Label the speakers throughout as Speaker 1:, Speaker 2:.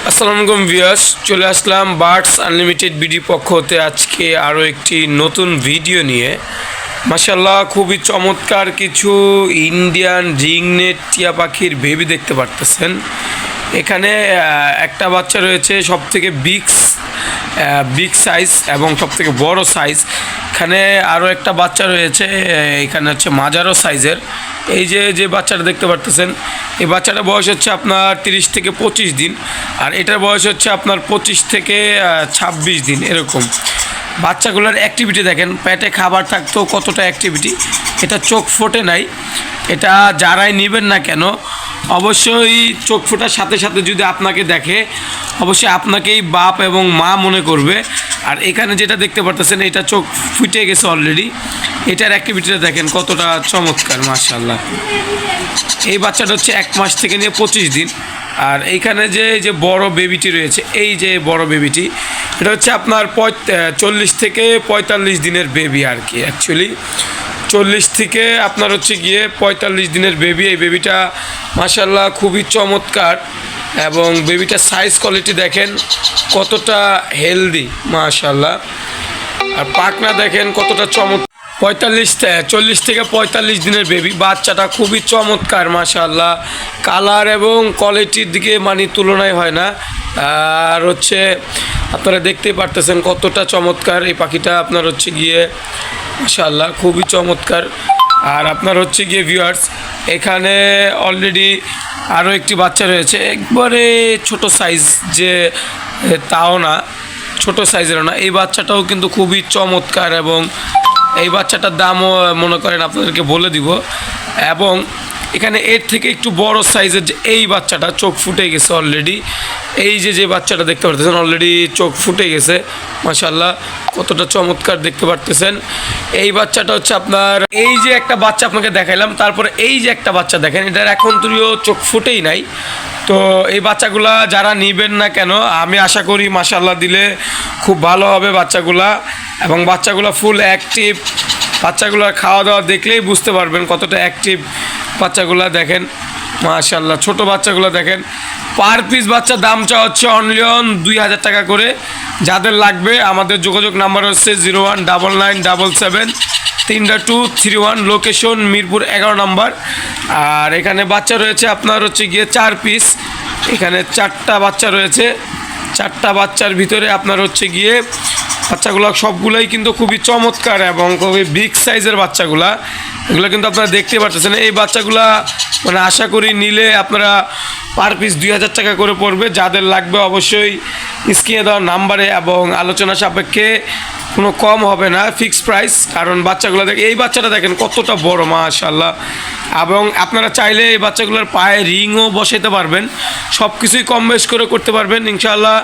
Speaker 1: আসসালামু আলাইকুম ভিউয়ার্স, চলে আসলাম বার্ডস আনলিমিটেড বিডি পক্ষ হতে আজকে আরও একটি নতুন ভিডিও নিয়ে। মাশাআল্লাহ, খুবই চমৎকার কিছু ইন্ডিয়ান রিংনেট টিয়া পাখির বেবি দেখতে পারতেছেন। এখানে একটা বাচ্চা রয়েছে সবথেকে বিগ সাইজ এবং সবথেকে বড় সাইজ। এখানে আরও একটা বাচ্চা রয়েছে, এখানে হচ্ছে মাঝারো সাইজের। এই যে বাচ্চাটা দেখতে পারতেছেন, এই বাচ্চাটার বয়স হচ্ছে আপনার 30 থেকে 25 দিন, আর এটার বয়স হচ্ছে আপনার 25 থেকে 26 দিন এরকম। বাচ্চাগুলোর অ্যাক্টিভিটি দেখেন, পেটে খাবার থাকতেও কতটা অ্যাক্টিভিটি। এটা চোখ ফোটে নাই। এটা যারাই নেবেন না কেন অবশ্যই চোখ ফোটার সাথে সাথে যদি আপনাকে দেখে অবশ্যই আপনাকেই বাপ এবং মা মনে করবে। আর এখানে যেটা দেখতে পারতেছেন এটা চোখ ফুটে গেছে অলরেডি। এটার অ্যাক্টিভিটিটা দেখেন কতটা চমৎকার, মাশাআল্লাহ। এই বাচ্চাটা হচ্ছে 1 মাস থেকে নিয়ে 25 দিন। আর এইখানে যে বড় বেবিটি রয়েছে, এই যে বড় বেবিটি, এটা হচ্ছে আপনার 40 থেকে 45 দিনের বেবি আর কি। অ্যাকচুয়ালি 40 থেকে আপনার হচ্ছে গিয়ে 45 দিনের বেবি। এই বেবিটা মাশাআল্লাহ খুবই চমৎকার, এবং বেবিটার সাইজ কোয়ালিটি দেখেন কতটা হেলদি, মাশাআল্লাহ। আর পাখনা দেখেন কতটা চমৎকার। 40 থেকে 45 দিনের বেবি। বাচ্চাটা খুবই চমৎকার, মাশাআল্লাহ। কালার এবং কোয়ালিটির দিকে মানে তুলনায় হয় না। আর হচ্ছে আপনারা দেখতেই পারতেছেন কতটা চমৎকার এই পাখিটা। আপনার হচ্ছে গিয়ে মাশাআল্লাহ খুবই চমৎকার। আর আপনার হচ্ছে গিয়ে ভিউয়ার্স, এখানে অলরেডি আরও একটি বাচ্চা রয়েছে, একবারে ছোট সাইজ, যে তাও না ছোট সাইজেরও না। এই বাচ্চাটাও কিন্তু খুবই চমৎকার, এবং এই বাচ্চাটার দামও মনে করেন আপনাদেরকে বলে দিব। এবং এখানে এর থেকে একটু বড় সাইজের যে এই বাচ্চাটা চোখ ফুটে গেছে অলরেডি। এই যে বাচ্চাটা দেখতে পারতেছেন অলরেডি চোখ ফুটে গেছে, মাশাআল্লাহ কতটা চমৎকার দেখতে পারতেছেন। এই বাচ্চাটা হচ্ছে আপনার, এই যে একটা বাচ্চা আপনাকে দেখাইলাম, তারপরে এই যে একটা বাচ্চা দেখেন, এটার এখন তুইও চোখ ফুটেই নাই। তো এই বাচ্চাগুলা যারা নেবেন না কেন, আমি আশা করি মাশাআল্লাহ দিলে খুব ভালো হবে বাচ্চাগুলা, এবং বাচ্চাগুলা ফুল অ্যাক্টিভ। বাচ্চাগুলার খাওয়া দাওয়া দেখলেই বুঝতে পারবেন কতটা অ্যাক্টিভ বাচ্চাগুলা। দেখেন মাশাআল্লাহ, ছোট বাচ্চাগুলো দেখেন। পার পিস বাচ্চা দাম চা হচ্ছে অনলি 2000 টাকা করে। যাদের লাগবে আমাদের যোগাযোগ নাম্বার হচ্ছে 0199773231, লোকেশন মিরপুর 11 নম্বর। আর এখানে বাচ্চা রয়েছে আপনার হচ্ছে গিয়ে 4 পিস। এখানে 4টা বাচ্চা রয়েছে। 4টা বাচ্চার ভিতরে আপনার হচ্ছে গিয়ে বাচ্চাগুলো সবগুলোই কিন্তু খুবই চমৎকার এবং খুবই বিগ সাইজের বাচ্চাগুলা। এগুলো কিন্তু আপনারা দেখতে পাচ্ছেন। এই বাচ্চাগুলা মানে আশা করি নিলে আপনারা পার পিস 2000 টাকা করে পড়বে। যাদের লাগবে অবশ্যই স্ক্রিনে দেওয়া নাম্বারে, এবং আলোচনা সাপেক্ষে কোনো কম হবে না, ফিক্সড প্রাইস। কারণ বাচ্চাগুলো দেখেন, এই বাচ্চাটা দেখেন কতটা বড়, মাশাআল্লাহ। এবং আপনারা চাইলে এই বাচ্চাগুলোর পায়ে রিংও বসাতে পারবেন, সব কিছুই কম বেশ করে করতে পারবেন ইনশাআল্লাহ।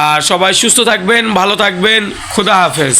Speaker 1: আর সবাই সুস্থ থাকবেন, ভালো থাকবেন, খোদা হাফেজ।